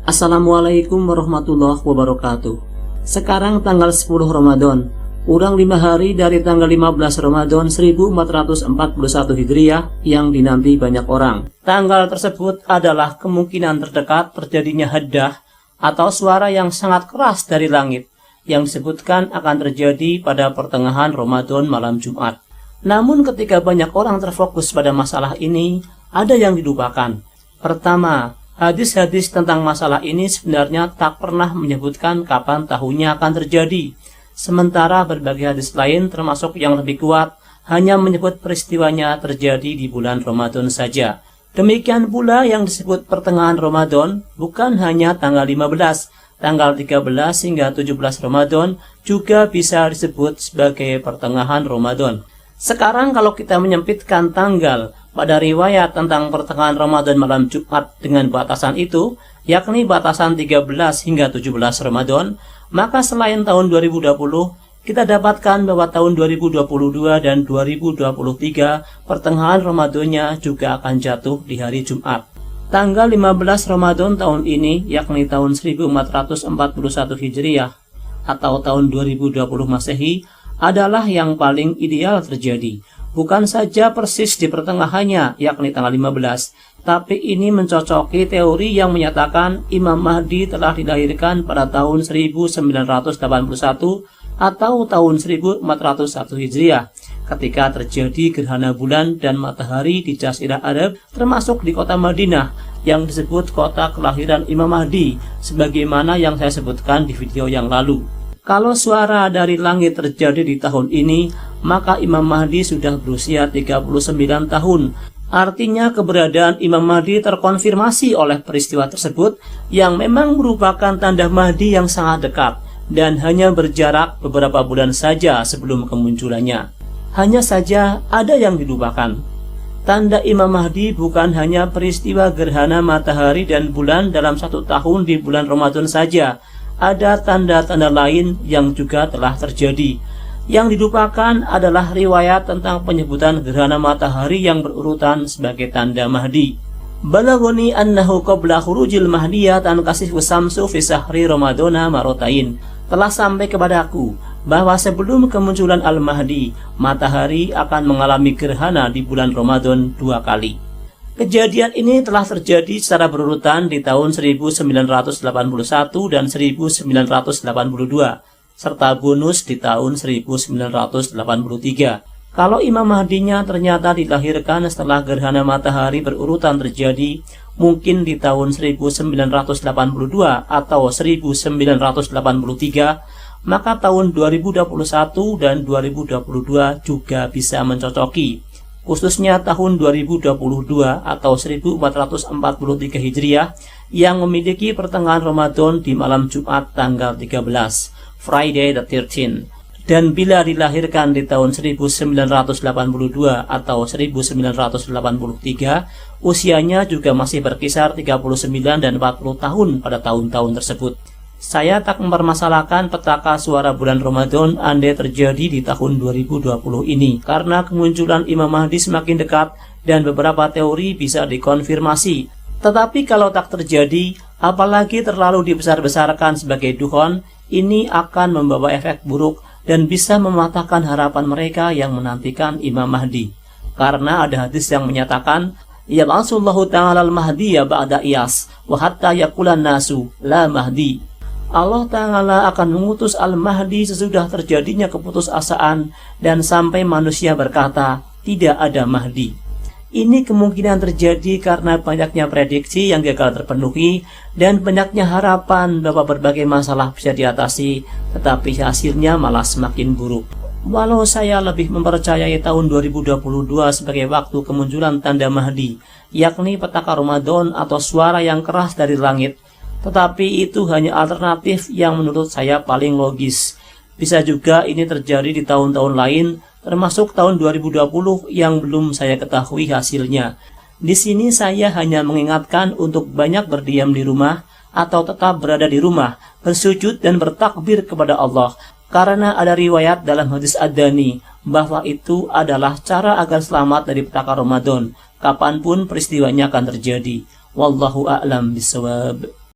Assalamualaikum warahmatullahi wabarakatuh. Sekarang tanggal 10 Ramadan, kurang 5 hari dari tanggal 15 Ramadan 1441 Hijriah yang dinanti banyak orang. Tanggal tersebut adalah kemungkinan terdekat terjadinya haddah atau suara yang sangat keras dari langit yang disebutkan akan terjadi pada pertengahan Ramadan malam Jumat. Namun ketika banyak orang terfokus pada masalah ini, ada yang dilupakan. Pertama, hadis-hadis tentang masalah ini sebenarnya tak pernah menyebutkan kapan tahunnya akan terjadi. Sementara berbagai hadis lain termasuk yang lebih kuat hanya menyebut peristiwanya terjadi di bulan Ramadan saja. Demikian pula yang disebut pertengahan Ramadan bukan hanya tanggal 15, tanggal 13 hingga 17 Ramadan juga bisa disebut sebagai pertengahan Ramadan. Sekarang kalau kita menyempitkan tanggal pada riwayat tentang pertengahan Ramadan malam Jumat dengan batasan itu, yakni batasan 13 hingga 17 Ramadan, maka selain tahun 2020, kita dapatkan bahwa tahun 2022 dan 2023 pertengahan Ramadannya juga akan jatuh di hari Jumat. Tanggal 15 Ramadan tahun ini, yakni tahun 1441 Hijriah atau tahun 2020 Masehi, adalah yang paling ideal terjadi. Bukan saja persis di pertengahannya, yakni tanggal 15, tapi ini mencocoki teori yang menyatakan Imam Mahdi telah dilahirkan pada tahun 1981 atau tahun 1401 Hijriah, ketika terjadi gerhana bulan dan matahari di Jazirah Arab, termasuk di kota Madinah, yang disebut kota kelahiran Imam Mahdi, sebagaimana yang saya sebutkan di video yang lalu. Kalau suara dari langit terjadi di tahun ini, maka Imam Mahdi sudah berusia 39 tahun. Artinya keberadaan Imam Mahdi terkonfirmasi oleh peristiwa tersebut yang memang merupakan tanda Mahdi yang sangat dekat dan hanya berjarak beberapa bulan saja sebelum kemunculannya. Hanya saja ada yang dilupakan. Tanda Imam Mahdi bukan hanya peristiwa gerhana matahari dan bulan dalam 1 tahun di bulan Ramadan saja. Ada tanda-tanda lain yang juga telah terjadi. Yang dilupakan adalah riwayat tentang penyebutan gerhana matahari yang berurutan sebagai tanda Mahdi. Balagoni annahu qabla khurujil mahdiyah tankashifu samsu fi sahri ramadana marotain. Telah sampai kepadaku bahwa sebelum kemunculan Al-Mahdi, matahari akan mengalami gerhana di bulan Ramadan 2 kali. Kejadian ini telah terjadi secara berurutan di tahun 1981 dan 1982, serta bonus di tahun 1983. Kalau Imam Mahdinya ternyata dilahirkan setelah gerhana matahari berurutan terjadi, mungkin di tahun 1982 atau 1983, maka tahun 2021 dan 2022 juga bisa mencocoki. Khususnya tahun 2022 atau 1443 Hijriah yang memiliki pertengahan Ramadan di malam Jumat tanggal 13, Friday the 13th. Dan bila dilahirkan di tahun 1982 atau 1983, usianya juga masih berkisar 39 dan 40 tahun pada tahun-tahun tersebut. Saya tak mempermasalahkan petaka suara bulan Ramadan andai terjadi di tahun 2020 ini, karena kemunculan Imam Mahdi semakin dekat dan beberapa teori bisa dikonfirmasi. Tetapi kalau tak terjadi, apalagi terlalu dibesar-besarkan sebagai dukhon, ini akan membawa efek buruk dan bisa mematahkan harapan mereka yang menantikan Imam Mahdi. Karena ada hadis yang menyatakan, Yab'asullahu ta'ala al-Mahdiya ba'da Iyas, wa hatta yakulan nasu la Mahdi. Allah Ta'ala akan mengutus Al-Mahdi sesudah terjadinya keputusasaan dan sampai manusia berkata, tidak ada Mahdi. Ini kemungkinan terjadi karena banyaknya prediksi yang gagal terpenuhi dan banyaknya harapan bahwa berbagai masalah bisa diatasi, tetapi hasilnya malah semakin buruk. Walau saya lebih mempercayai tahun 2022 sebagai waktu kemunculan tanda Mahdi, yakni petaka Ramadan atau suara yang keras dari langit, tetapi itu hanya alternatif yang menurut saya paling logis. Bisa juga ini terjadi di tahun-tahun lain, termasuk tahun 2020 yang belum saya ketahui hasilnya. Di sini saya hanya mengingatkan untuk banyak berdiam di rumah atau tetap berada di rumah, bersujud dan bertakbir kepada Allah. Karena ada riwayat dalam hadis Ad-Dani bahwa itu adalah cara agar selamat dari petaka Ramadan, kapanpun peristiwanya akan terjadi. Wallahu a'lam bishawab.